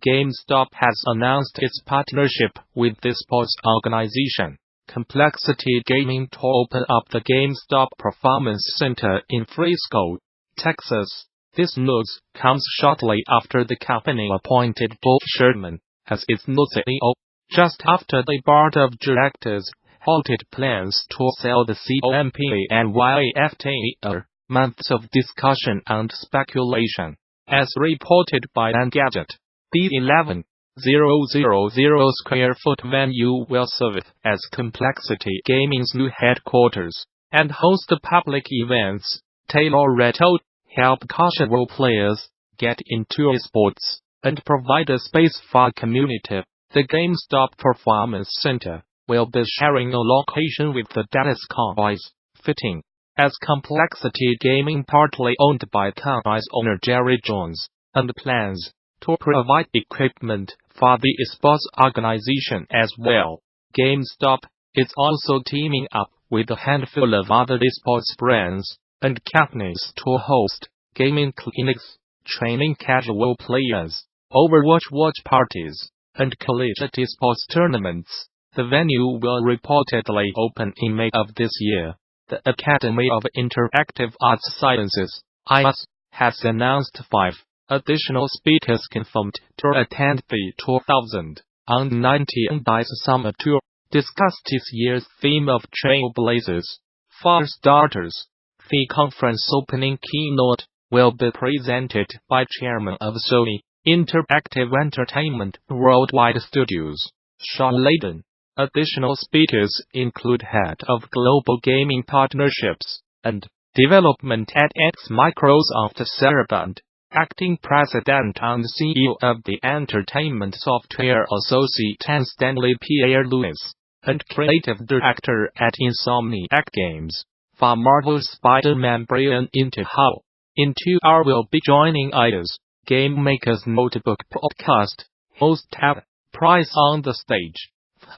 GameStop has announced its partnership with the sports organization Complexity Gaming to open up the GameStop Performance Center in Frisco, Texas. This news comes shortly after the company appointed Bob Sherman as its new CEO, just after the board of directors halted plans to sell the company after months of discussion and speculation. As reported by Engadget, the 11,000 square foot venue will serve as Complexity Gaming's new headquarters and host public events tailored to help casual players get into esports and provide a space for the community. The GameStop Performance Center will be sharing a location with the Dallas Cowboys, fitting as Complexity Gaming, partly owned by Cowboys owner Jerry Jones, and plans to provide equipment for the esports organization as well. GameStop is also teaming up with a handful of other esports brands and companies to host gaming clinics, training casual players, Overwatch watch parties, and collegiate esports tournaments. The venue will reportedly open in May of this year. The Academy of Interactive Arts Sciences (IAS) has announced 5 additional speakers confirmed to attend the 2019 DICE Summer Tour. Discuss this year's theme of Trailblazers. For starters, the conference opening keynote will be presented by Chairman of Sony Interactive Entertainment Worldwide Studios, Sean Layden. Additional speakers include Head of Global Gaming Partnerships and Development at Microsoft Sarah Bond, Acting President and CEO of the Entertainment Software Association Stanley Pierre-Louis, and Creative Director at Insomniac Games. For Marvel's Spider-Man Brian Intihau, in 2 hours will be joining IAS Game Maker's Notebook podcast host Tab Price on the stage.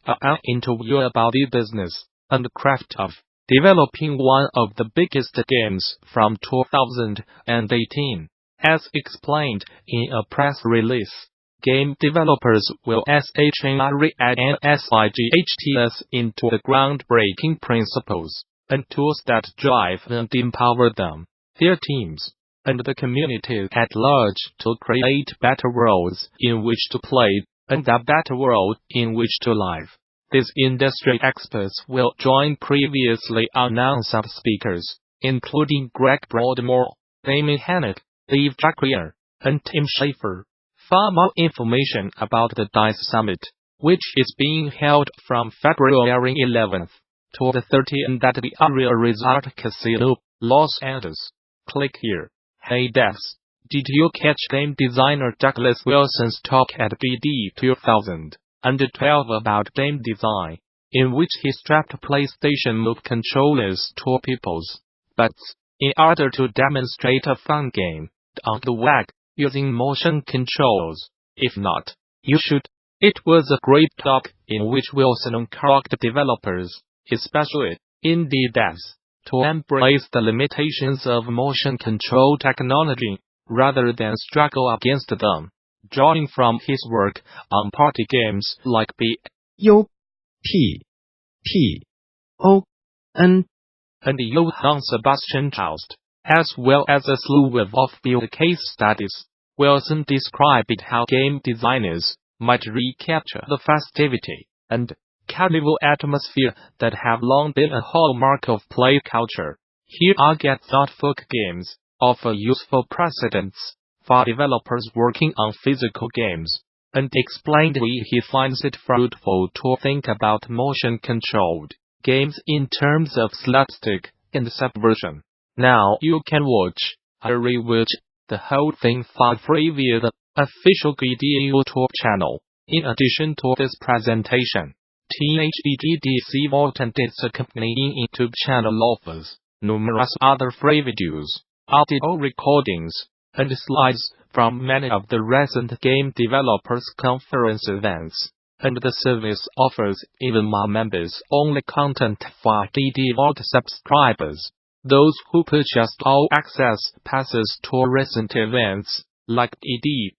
An interview about the business and craft of developing one of the biggest games from 2018. As explained in a press release, game developers will SHNRE and SIGHTS into the groundbreaking principles and tools that drive and empower them, their teams, and the community at large to create better worlds in which to play and a better world in which to live. These industry experts will join previously announced speakers, including Greg Broadmoor, Damien Hannock, Dave Jacquier, and Tim Schafer. For more information about the DICE Summit, which is being held from February 11th to the 13th at the Aria Resort Casino, Los Angeles, click here. Hey devs, did you catch game designer Douglas Wilson's talk at BD 2012 about game design, in which he strapped PlayStation Move controllers to people's butts in order to demonstrate a fun game on the web using motion controls? If not, you should. It was a great talk in which Wilson encouraged developers, especially indie devs, to embrace the limitations of motion control technology rather than struggle against them, drawing from his work on party games like B.U.T.T.O.N. and Johann Sebastian Joust, as well as a slew of off-field case studies. Wilson described how game designers might recapture the festivity and carnival atmosphere that have long been a hallmark of play culture. Here are Get Thoughtful games offer useful precedents for developers working on physical games, and explained why he finds it fruitful to think about motion-controlled games in terms of slapstick and subversion. Now you can watch or rewatch the whole thing for free via the official GD YouTube channel. In addition to this presentation, THEGDC Vault and its accompanying YouTube channel offers numerous other free videos, audio recordings, and slides from many of the recent Game Developers Conference events, and the service offers even more members-only content for DD Vault subscribers. Those who purchased all access passes to recent events, like DD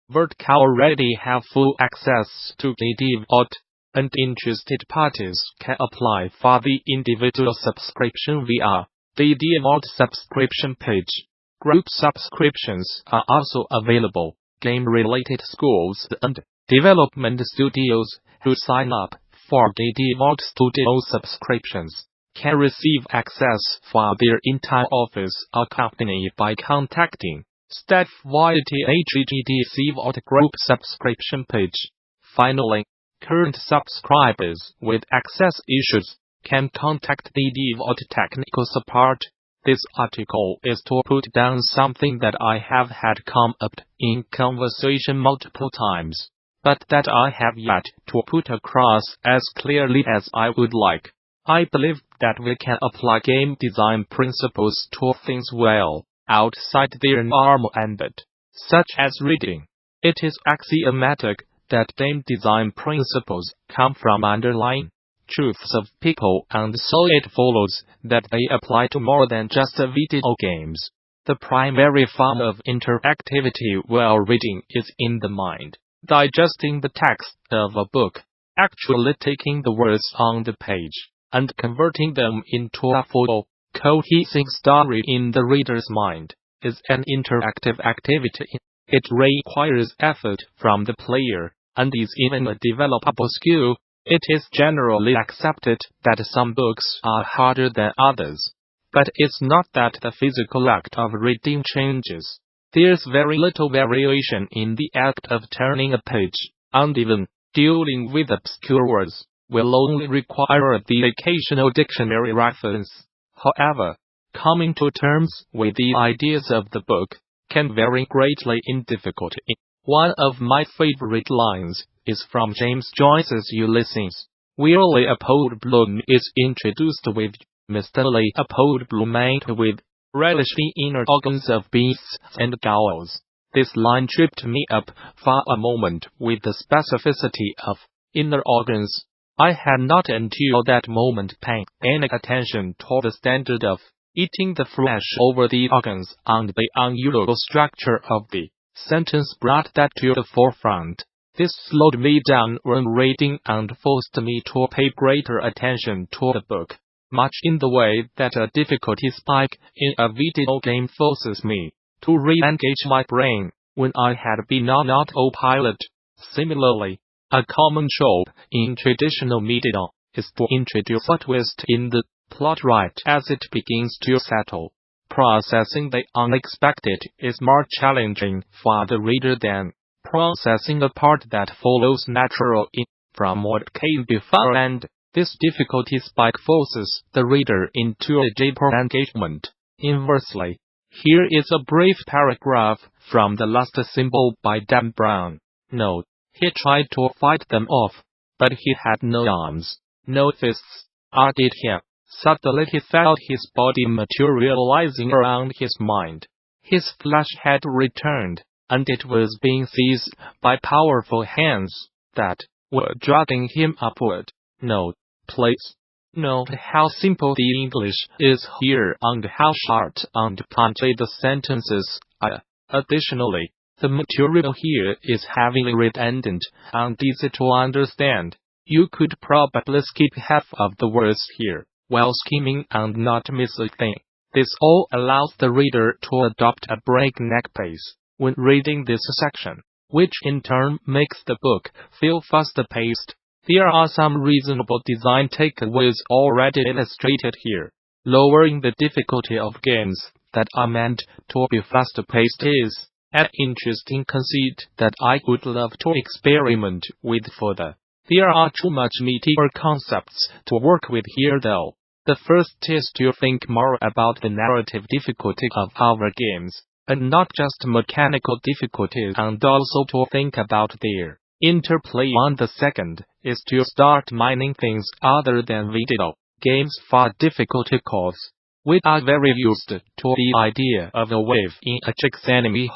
Vertical already have full access to the vault, and interested parties can apply for the individual subscription via the vault subscription page. Group subscriptions are also available. Game-related schools and development studios who sign up for the vault studio subscriptions can receive access for their entire office or company by contacting staff via the HGGDC Vault Group subscription page. Finally, current subscribers with access issues can contact the Vault technical support. This article is to put down something that I have had come up in conversation multiple times, but that I have yet to put across as clearly as I would like. I believe that we can apply game design principles to things well outside their normal ambit, such as reading. It is axiomatic that game design principles come from underlying truths of people, and so it follows that they apply to more than just video games. The primary form of interactivity while reading is in the mind, digesting the text of a book, actually taking the words on the page, and converting them into a full, cohesive story in the reader's mind, is an interactive activity. It requires effort from the player, and is even a developable skill. It is generally accepted that some books are harder than others. But it's not that the physical act of reading changes. There's very little variation in the act of turning a page, and even dealing with obscure words will only require the occasional dictionary reference. However, coming to terms with the ideas of the book can vary greatly in difficulty. One of my favorite lines is from James Joyce's Ulysses, where Leopold Bloom is introduced with Mr. Leopold Bloom ate with relish the inner organs of beasts and ghouls. This line tripped me up for a moment with the specificity of inner organs. I had not until that moment paid any attention to the standard of eating the flesh over the organs, and the unusual structure of the sentence brought that to the forefront. This slowed me down when reading and forced me to pay greater attention to the book, much in the way that a difficulty spike in a video game forces me to re-engage my brain when I had been on autopilot. Similarly, a common trope in traditional media is to introduce a twist in the plot right as it begins to settle. Processing the unexpected is more challenging for the reader than processing a part that follows naturally from what came before, and this difficulty spike forces the reader into a deeper engagement. Inversely, here is a brief paragraph from The Last Symbol by Dan Brown. Note: he tried to fight them off, but he had no arms, no fists, or did he? Suddenly he felt his body materializing around his mind. His flesh had returned, and it was being seized by powerful hands that were dragging him upward. Note, please. Note how simple the English is here and how short and punchy the sentences are. Additionally, the material here is heavily redundant and easy to understand. You could probably skip half of the words here while skimming and not miss a thing. This all allows the reader to adopt a breakneck pace when reading this section, which in turn makes the book feel fast-paced. There are some reasonable design takeaways already illustrated here. Lowering the difficulty of games that are meant to be fast-paced is an interesting conceit that I would love to experiment with further. There are too much meatier concepts to work with here though. The first is to think more about the narrative difficulty of our games, and not just mechanical difficulties, and also to think about their interplay. On the second is to start mining things other than video games for difficulty curves. We are very used to the idea of a wave in a taxonomy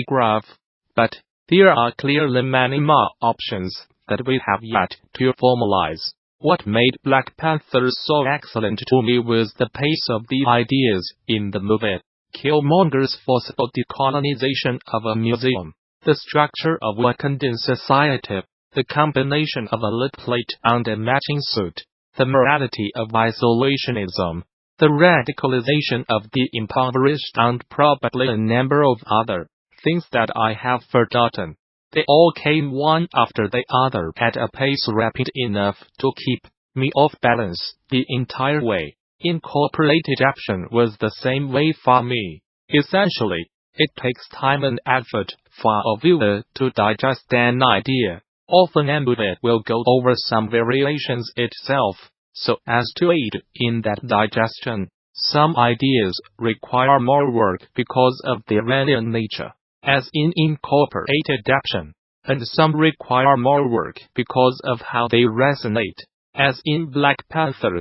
graph, but there are clearly many more options that we have yet to formalize. What made Black Panther so excellent to me was the pace of the ideas in the movie. Killmonger's forcible decolonization of a museum, The structure of a condensed society, the combination of a lit plate and a matching suit, the morality of isolationism, the radicalization of the impoverished and probably a number of other things that I have forgotten. They all came one after the other at a pace rapid enough to keep me off balance the entire way. Incorporated action was the same way for me. Essentially, it takes time and effort for a viewer to digest an idea. Often a movie will go over some variations itself, so as to aid in that digestion. Some ideas require more work because of their alien nature, as in incorporated action, and some require more work because of how they resonate, as in Black Panther.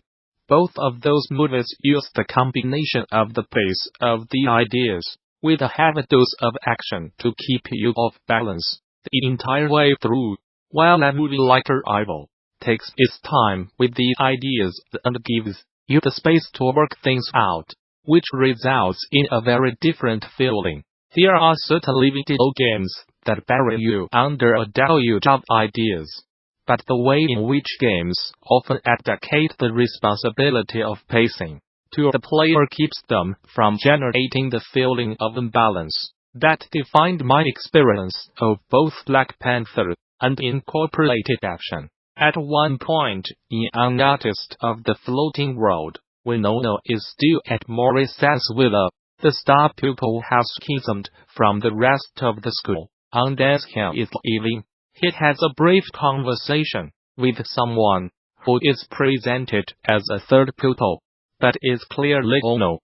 Both of those movies use the combination of the pace of the ideas with a heavy dose of action to keep you off balance the entire way through, while a movie like Arrival takes its time with the ideas and gives you the space to work things out, which results in a very different feeling. There are certainly video games that bury you under a deluge of ideas, but the way in which games often abdicate the responsibility of pacing to the player keeps them from generating the feeling of imbalance that defined my experience of both Black Panther and incorporated action. At one point in An Artist of the Floating World, Winona is still at Morris's villa. The star pupil has schismed from the rest of the school, and as he is leaving, he has a brief conversation with someone who is presented as a third pupil, but is clearly Ono.